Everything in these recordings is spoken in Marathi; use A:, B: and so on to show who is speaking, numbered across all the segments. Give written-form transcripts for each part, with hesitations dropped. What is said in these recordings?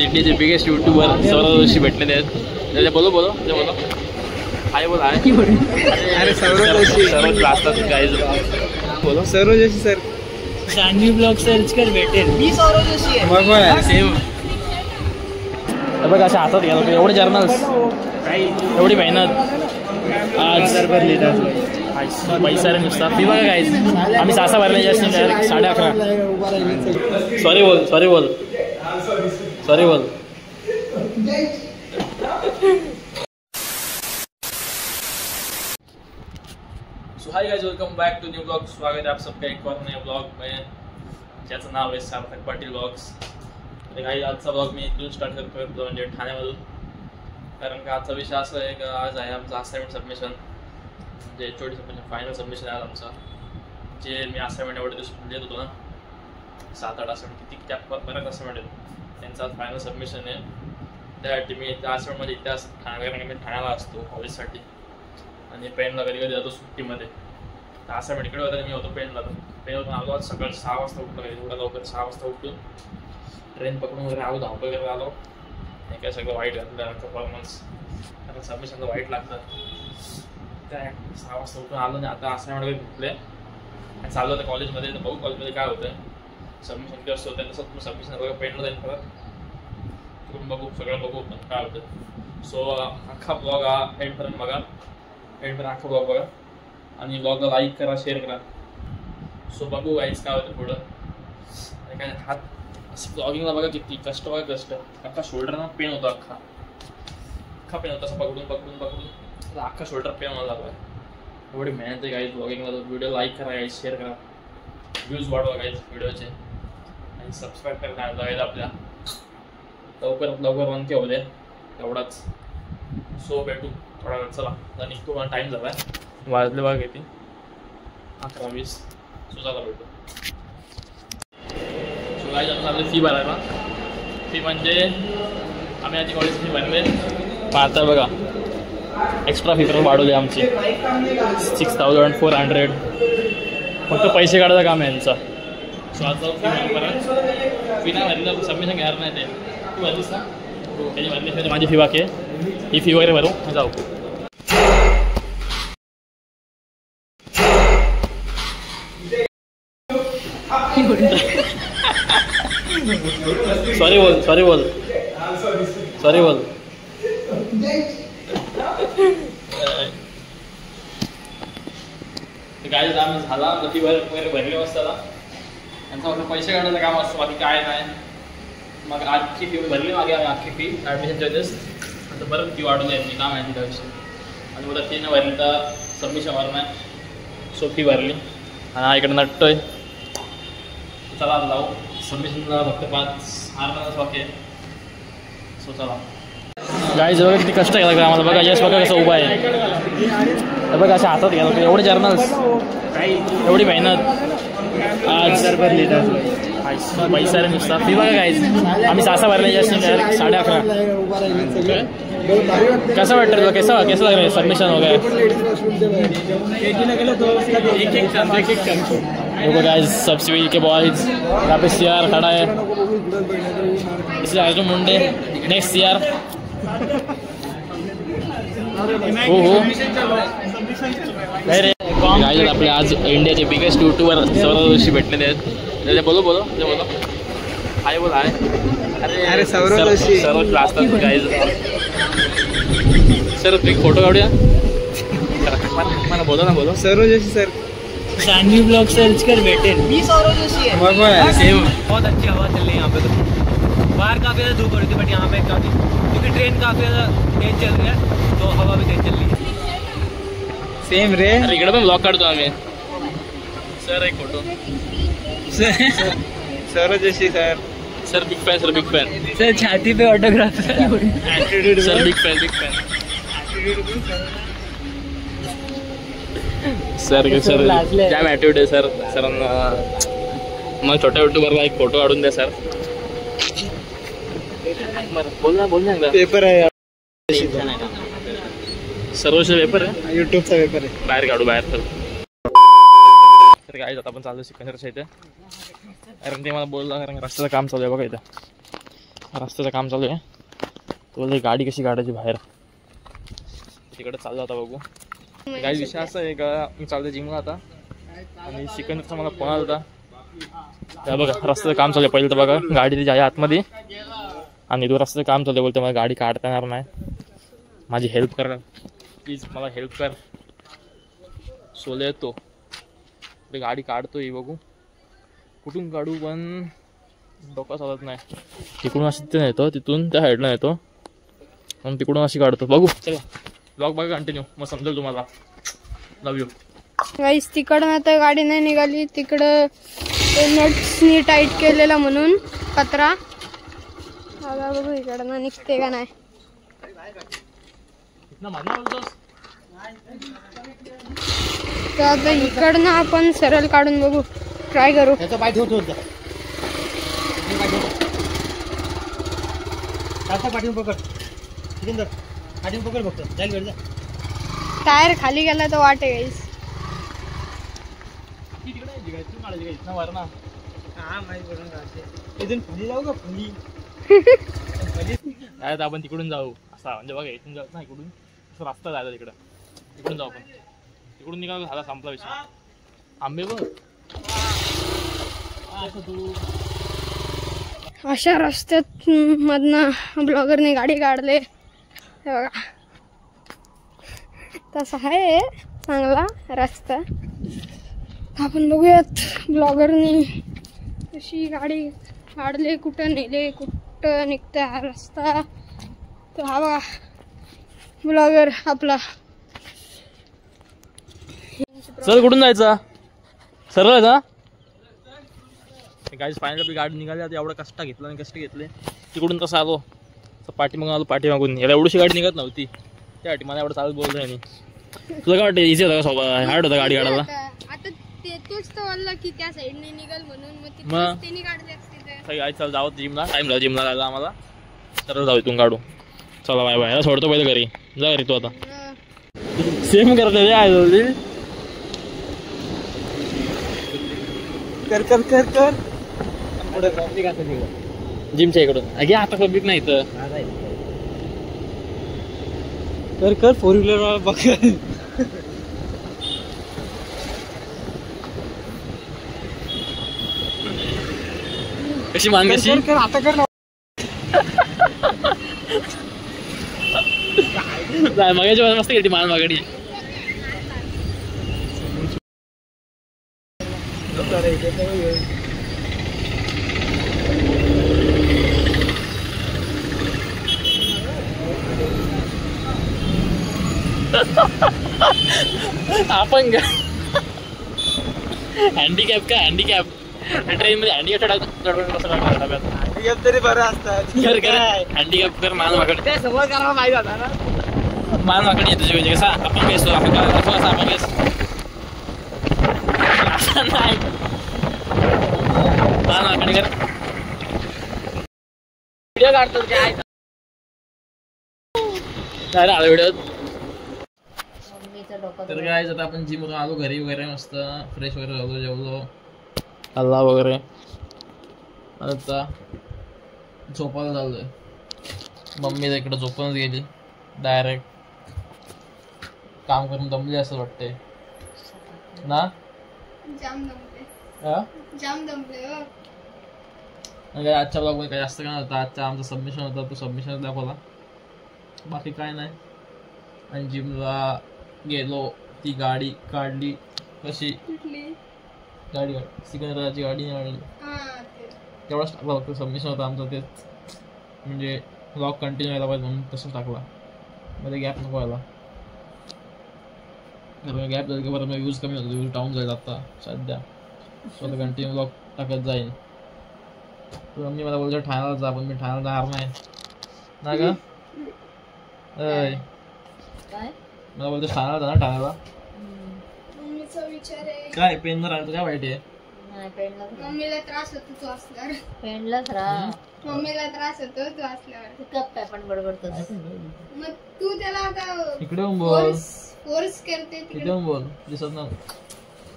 A: इंडियाचे बिगेस्ट यूट्यूबर सौरव जोशी भेटलेले आहेत. बोलो बोलो ते बोलो हाय बोल हाय.
B: अरे सौरव जोशी
A: सर्व असतात गाईज. बोलो
B: Saurav Joshi sir.
C: Shanvi blog search कर भेटेल. मी सौरव जोशी आहे.
B: बघ
A: सेम. बघ अशा हातात घ्यायला एवढे जर्नल्स एवढी मेहनत आज
B: भरली
A: पैसा रे नुसता. फी बघा गाईज आम्ही 6 भरले जास्त डायरेक्ट 11.5. सॉरी बोल सॉरी बोल सॉरी बोल. So hi guys, welcome back to new blog. स्वागत है आप सबका एक और नए ब्लॉग में ज्याचं नाव आहे सार्थक पाटील ब्लॉग्स. तर काही आजचा ब्लॉग मी इथून स्टार्ट करतो म्हणजे ठाण्यामधून. कारण का आजचा विषय असा आहे का आज आहे आमचं असाइनमेंट सबमिशन, म्हणजे HOD सबमिशन फायनल सबमिशन आहे आमचा. जे मी असाइनमेंट एवढे दिवस देत होतो ना 7-8 असाइनमेंट किती त्या बऱ्याच असाइनमेंट आहेत त्यांचं आज फायनल सबमिशन आहे. त्यासाठी मी त्या असाइनमेंटमध्ये इतिहास कारण मी ठाण्याला असतो कॉलेजसाठी आणि पेनला कधी कधी जातो सुट्टीमध्ये. तर असाइनमेंट इकडे होता मी होतो पेनला. पेनवरून आलो आज सकाळी 6 वाजता उठलो. एवढा लवकर 6 वाजता उठून ट्रेन पकडून वगैरे आलो, धावपळ वगैरे आलो. हे काय सगळं वाईट घातलं परफॉर्मन्स कारण सबमिशनला वाईट लागतं. त्या 6 वाजता उठून आलो आणि आता असाइनमेंट वगैरे घेतले आणि चालू होतं कॉलेजमध्ये. तर बघू कॉलेजमध्ये काय होतं सबमिशन किती असं होतं तसं सबमिशन वगैरे पेनला जाईल परत करून बघू सगळं बघू पण काय होतं. सो अख्खा ब्लॉग हा एंडपर्यंत बघा, एंडपर्यंत अख्खा ब्लॉग बघा आणि ब्लॉगला लाईक करा, शेअर करा. सो बघू गाईज काय होतं पुढं. आणि काय हात असं ब्लॉगिंगला बघा किती कष्ट बघा कष्ट. अख्खा शोल्डरना पेन होतो, अख्खा पेन होता असं पकडून पकडून पकडून अख्खा शोल्डर पेन मला लागला. एवढी मेहनत आहे गाईज ब्लॉगिंगला. व्हिडिओ लाईक करा गाईज, शेअर करा, व्ह्यूज वाढवा गाईज व्हिडिओचे आणि सबस्क्राईब करायला गाईज आपल्या लवकरात लवकर 1K होऊ दे एवढाच. सो भेटू थोडा वेळ. चला आता निघतो मला टाईम झाला आहे, वाजले बघा किती 11:20. सो चला भेटू. सो गाईज आता आपली फी भरायला. फी म्हणजे आम्ही आधी कॉलेज फी भरले पण आता बघा एक्स्ट्रा फी करून वाढवली आमची 6,400. फक्त पैसे काढायचं काम आहे यांचा. सो आता फी परत फी नाही भरली तर सबमिशन घेणार नाही ते. तू भरलीस ना त्याची भरली माझी फी बाकी आहे. ही फी वगैरे भरू जाऊ. सॉरी बोल सॉरी बोल सॉरी बोल. काय आम्ही झाला फी वगैरे भरली असताना त्यांचा फक्त पैसे काढायचं काम असतं, बाकी काय नाही. मग आजची फी भरली मागे आम्ही अख्खी फी ॲडमिशन चार्जेस. आता परत फी वाढवली आहे काम आहे त्याविषयी. आणि उद्या फी नाही भरली तर सबमिशन भरणार. सो फी भरली आणि इकडे नटतोय. चला जाऊ सबमिशनला फक्त 5 तास बाकी आहे. सो चला गाईज बघा किती कष्ट केला आम्हाला. बघा यश बघा कसं उभा आहे. बघा अशा हातात घ्यायला एवढे जर्नल्स एवढी मेहनत आज भरली पैसा रे नुसता. फी बघा गाईज आम्ही 6 भरले जास्त डायरेक्ट 11.5. कसं वाटतं तुला कैसा लग रहा है सबमिशन हो गया. देखो गाइस सबसे के बॉयज यहाँ पे CR खड़ा है, इसलिए Arjun Munde next CR. Guys आपले आज इंडियाचे बिगेस्ट यूट्यूबर सौरव जोशी भेटलेले आहेत. बोलो बोलो ते बोलो हाय बोल हाय.
B: अरे सौरव जोशी
A: सर्व असतात गाईज. सर एक फोटो काढूया मला. बोलो ना बोलो.
B: Saurav Joshi sir.
C: Shanvi blog search कर भेटेल. मी सौरव जोशी है.
B: बघ
C: सेम. बहुत अच्छी हवा चल रही है यहाँ पे. तो बाहर काफ़ी ज़्यादा धूप हो रही थी बट यहाँ पे काफ़ी क्योंकि ट्रेन काफ़ी ज़्यादा तेज चल रही है तो हवा भी तेज चल रही है.
B: सेम रे.
A: अरे इकडे पण ब्लॉग काढतो आम्ही. सर एक photo.
B: Saurav Joshi sir.
A: Sir big fan sir big fan.
C: Sir छाती पे autograph.
A: Sir big fan big fan. Sir sir जाम ॲटिट्यूड आहे सर. सरांना मग छोट्या यूट्यूबरला एक फोटो काढून द्या सर. बोल ना
B: पेपर आहे
A: सर्वोच्च पेपर आहे.
B: यूट्यूबचा पेपर आहे.
A: बाहेर काढू बाहेर. तर काय आता आपण चालू सिकंदरच्या इथे कारण ते मला बोलला कारण रस्त्याचं काम चालू आहे बघा इथं. रस्त्याचं काम चालू आहे. तो गाडी कशी काढायची बाहेर तिकडे चालू आता बघू. काही विषय असा आहे का, मी चालतो जिमला आता आणि चिकनचा मला फोन आला होता. त्या बघा रस्त्याचं काम चालू आहे. पहिलं तर बघा गाडी आहे आतमध्ये आणि तो रस्त्याचं काम चालू आहे. बोलतो मला गाडी काढता येणार नाही, माझी हेल्प करा प्लीज, मला हेल्प कर. सोले येतो ते गाडी काढतोय बघू कुठून काढू, पण डोका चालत नाही. तिकडून असं तिथे येतो, तिथून त्या साईडला येतो आणि तिकडून अशी काढतो. बघू चला ब्लॉग बघा कंटिन्यू, मग समजेल तुम्हाला. लव यू
D: गाईस. तिकडं आता गाडी नाही निघाली, तिकडं नट्सनी टाईट केलेला म्हणून पत्रा. आता बघू इकडनं निघते का नाही. तर आता इकडनं आपण सरळ काढून बघू, ट्राय करू. टायर खाली गेला तर वाटे गाईस.
A: आपण तिकडून जाऊ असा, म्हणजे बघा इथून जाऊ ना, इकडून असं रस्ता जायचा तिकडं, तिकडून जाऊ आपण. तिकडून निघाला झाला, संपला विषय. आंबे बघ
D: अशा रस्त्यात मधनं ब्लॉगरने गाडी काढले. हे बघा तसा आहे चांगला रस्ता. आपण बघूयात ब्लॉगरने कशी गाडी काढले, कुठं नेले, कुठं निघता हा रस्ता. तर हा बघा ब्लॉगर आपला.
A: चल कुठून जायचं, सरळ आहे का गाडी. फायनल आपली गाडी निघाली. आता एवढं कष्ट घेतलं आणि कष्ट घेतले. तिकडून तसं आलो पाठीमागून आलो, पाठीमागून याला एवढीशी गाडी निघत नव्हती त्यासाठी मला एवढं चालत बोललो नाही. तुला काय वाटतं इझी होता का, सोबत हार्ड होता गाडी काढायला?
D: आता तोच तर बोलला की त्या साईडने निघाल म्हणून
A: मग
D: त्यांनी काढले असते.
A: गाडी चाल जावं जिमला, टाइम झाला जिमला जायला आम्हाला. सरळ जाऊ इथून काढू. चला बाय बाय. सोडतो पहिलं घरी, जा घरी तू आता. सेम करत
B: कर कर कर कर.
A: जिमच्या इकडून अगे आता पब्लिक नाही तर
B: कर कर. 4 व्हीलर बघ.
A: कशी मान कशी
B: आता कर ना.
A: मगाची मस्त गेली मान मागडी. आपण हँडिकॅप का, हँडिकॅप ट्रेन मध्ये हँडिकॅप
B: तरी बरं असतात.
A: हँडिकॅप कर मान मागडी. मान मागडी येतो म्हणजे कसा आपण घेतो, आपण आपण घेस नाही. मान मागडी कर. व्हिडिओ काढतो काय आला व्हिडिओ. तर काय आता आपण जिम आलो घरी वगैरे, मस्त फ्रेश वगैरे झालो, जेवलो, खाल्ला वगैरे. आता झोपायला चाललोय. मम्मी इकडे झोपूनच गेली डायरेक्ट. काम करून दमली असं वाटते ना.
D: जाम दमले
A: म्हणजे आजच्या ब्लॉग मध्ये काही जास्त काय नव्हतं. आजचा आमचा सबमिशन होता, तो सबमिशन दाखवला, बाकी काय नाही. आणि जिमला गेलो, ती गाडी काढली. कशी गाडी सिकंदराची गाडी काढली तेवढाच टाकला फक्त. सबमिशन होता आमचं तेच, म्हणजे ब्लॉग कंटिन्यू व्हायला पाहिजे म्हणून तसंच टाकला. मध्ये गॅप नको व्हायला. गॅप झालं की बरं मग यूज कमी होतो, यूज डाऊन जाईल आता सध्या. स्वतः कंटिन्यू ब्लॉग टाकत जाईल. तर मम्मी मला बोलतो ठाण्याला जा, पण मी ठाण्याला जाणार नाही ना का. मला बोलतो ठाण्याला जा ना. ठाण्याला काय पेन राहतो काय वाईट आहे.
D: मम्मीला त्रास होतो तू असल्यावर. मम्मीला त्रास होतो तू असल्यावर.
E: काय पण बडबडतो.
D: मग तू त्याला आता
A: इकडे बोल,
D: फोर्स करते.
A: इकडे बोल, दिसत ना.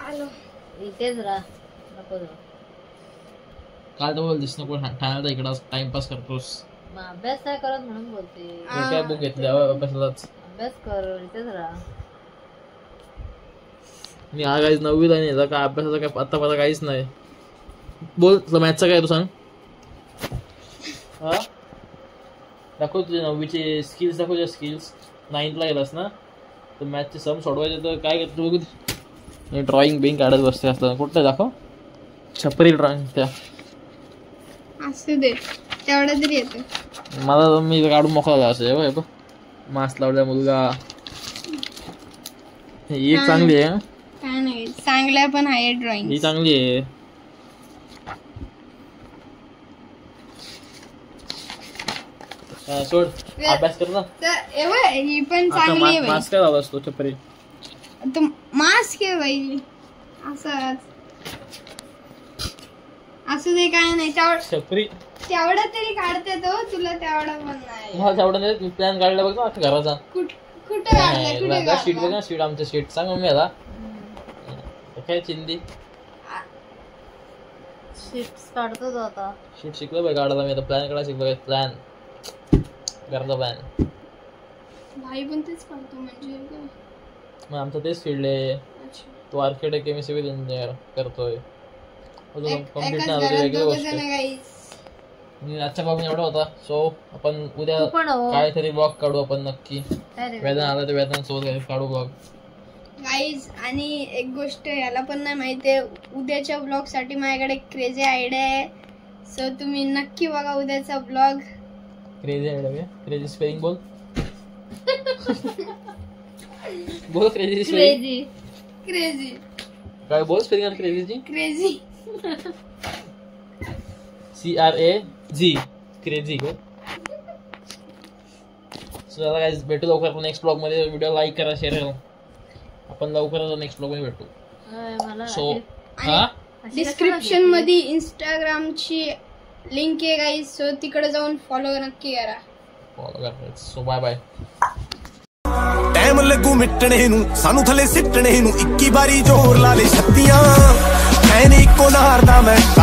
D: आलो
E: इथेच राहा, नको
A: काल तर बोलतीस नको ठाण्याला इकडं टाइमपास करतोस.
E: मग अभ्यास काय करत म्हणून बोलते.
A: हे काय बुक घेतली अभ्यासालाच.
E: अभ्यास कर इथेच राहा.
A: मी हा काहीच 9वीला नाही याचा काय अभ्यासाचा काय आतापर्यंत काहीच नाही. बोल तुला मॅथचा काय तू सांग. हा दाखव तुझे 9वीचे स्किल्स दाखव. तुझ्या स्किल्स 9thला गेलास ना तर मॅथचे सम सोडवायचे तर काय करतो बघू. ड्रॉइंग बिंग काढत बसते असलं कुठलं दाखव. छपरी ड्रॉइंग त्या
D: असू दे तेवढं तरी येतं.
A: मला तर मी काढून मोकळा झाला असं बघ. मास्क लावला मुलगा. ही एक चांगली आहे.
D: काय नाही चांगलं पण आहे ड्रॉइंग.
A: ही चांगली आहे. सोड अभ्यास कर ना.
D: ही पण चांगली आहे
A: मास्क काय लावला असतो छपरी.
D: मास्क आहे बाई असं असू दे काय नाही
A: छपरी
D: तेवढं तरी काढते तो. तुला तेवढं पण नाही.
A: मला तेवढं नाही. प्लॅन काढला बघ ना घराचा.
D: कुठं काढलं
A: शीट बघ ना. शीट आमचं शीट सांग मम्मी आता काय चिंदी.
E: शिफ्ट काढतो आता.
A: शीट शिकलो बाई काढायला मी आता. प्लॅन काढा शिकलो. प्लॅन घराचा प्लॅन.
D: भाई पण तेच काढतो म्हणजे
A: मग आमचं तेच फील्ड आहे. तो आर्किटेक्ट आहे मी सिव्हिल इंजिनियर करतोय. कम्प्लीट नाही. आजच्या ब्लॉग एवढा होता. सो आपण उद्या काहीतरी ब्लॉग काढू आपण नक्की. वेदन आला तर वेदन सोबत काढू ब्लॉग
D: गाईज. आणि एक गोष्ट याला पण नाही माहितीये उद्याच्या ब्लॉग साठी माझ्याकडे क्रेझी आयडिया आहे. सो तुम्ही नक्की बघा उद्याचा blog.
A: Crazy idea. Crazy spelling बोल. बोल क्रेझी स्पेलिंग.
D: क्रेझी
A: काय बोल स्पेलिंग क्रेझीची.
D: क्रेझी
A: CRAZ क्रेझी गो. चला गाईज भेटू लवकर नेक्स्ट ब्लॉग मध्ये. व्हिडिओ लाईक करा शेअर करा. आपण लवकरच नेक्स्ट ब्लॉग मध्ये भेटू. सो हा
D: डिस्क्रिप्शन मध्ये इंस्टाग्रामची लिंक आहे गाईज. सो तिकडे जाऊन फॉलो नक्की करा.
A: फॉलो करा. So bye bye.
F: ਟਾਈਮ ਲੱਗੂ ਮਿਟਣੇ ਨੂੰ ਸਾਨੂੰ ਥੱਲੇ ਸਿੱਟਣੇ ਨੂੰ 21 ਵਾਰੀ ਜ਼ੋਰ ਲਾ ਲੈ ਛੱਤੀਆਂ। ਮੈਂ ਨਹੀਂ ਇੱਕੋ ਨਾਰ ਦਾ ਮੈਂ